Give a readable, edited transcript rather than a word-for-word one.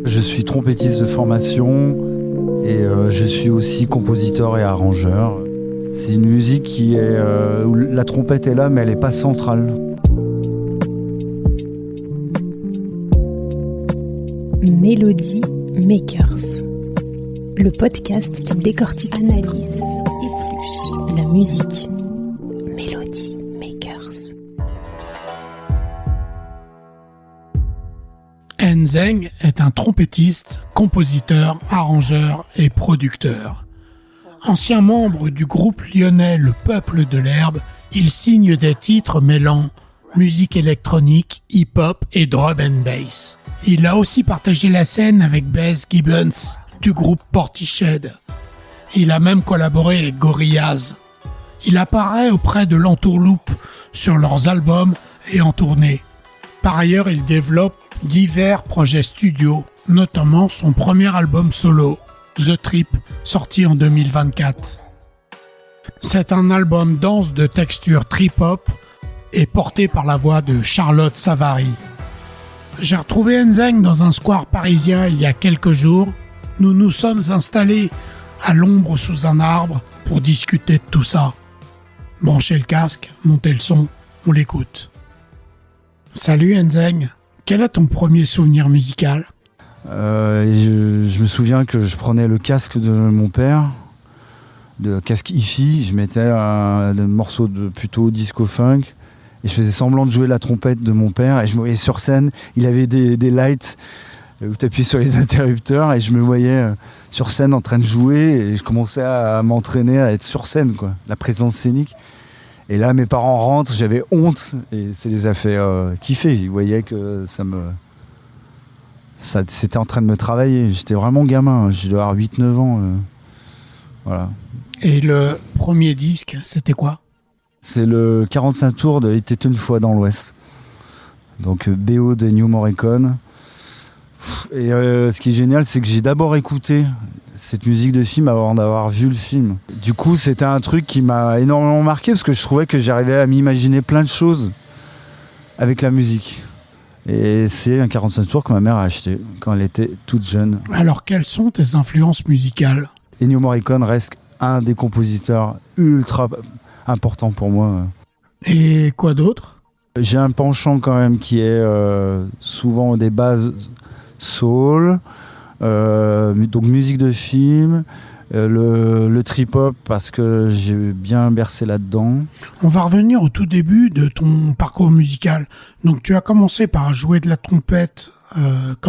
Je suis trompettiste de formation et je suis aussi compositeur et arrangeur. C'est une musique qui est où la trompette est là, mais elle n'est pas centrale. Melody Makers, le podcast qui décortique, analyse, épluche la musique. Melody Makers. Nzeng est un trompettiste, compositeur, arrangeur et producteur. Ancien membre du groupe lyonnais Le Peuple de l'Herbe, il signe des titres mêlant musique électronique, hip-hop et drum and bass. Il a aussi partagé la scène avec Baz Gibbons du groupe Portishead. Il a même collaboré avec Gorillaz. Il apparaît auprès de l'Entourloupe sur leurs albums et en tournée. Par ailleurs, il développe divers projets studio, notamment son premier album solo, The Trip, sorti en 2024. C'est un album dense de texture trip-hop et porté par la voix de Charlotte Savary. J'ai retrouvé Nzeng dans un square parisien il y a quelques jours. Nous nous sommes installés à l'ombre sous un arbre pour discuter de tout ça. Branchez le casque, montez le son, on l'écoute. Salut Nzeng, quel est ton premier souvenir musical ? Je me souviens que je prenais le casque de mon père, de casque hi-fi, je mettais un morceau de plutôt disco-funk et je faisais semblant de jouer la trompette de mon père et je me voyais sur scène, il avait des lights où tu appuies sur les interrupteurs et je me voyais sur scène en train de jouer et je commençais à m'entraîner à être sur scène, quoi, la présence scénique. Et là mes parents rentrent, j'avais honte et ça les a fait kiffer, ils voyaient que c'était en train de me travailler, j'étais vraiment gamin, je dois avoir 8-9 ans. Voilà. Et le premier disque, c'était quoi ? C'est le 45 tours de « Il était une fois dans l'Ouest ». Donc BO de Ennio Morricone. Et ce qui est génial, c'est que j'ai d'abord écouté cette musique de film avant d'avoir vu le film. Du coup, c'était un truc qui m'a énormément marqué parce que je trouvais que j'arrivais à m'imaginer plein de choses avec la musique. Et c'est un 45 tours que ma mère a acheté quand elle était toute jeune. Alors, quelles sont tes influences musicales ? Ennio Morricone reste un des compositeurs ultra importants pour moi. Et quoi d'autre ? J'ai un penchant quand même qui est souvent des bases soul, donc musique de film, le trip-hop parce que j'ai bien bercé là-dedans. On va revenir au tout début de ton parcours musical. Donc tu as commencé par jouer de la trompette comme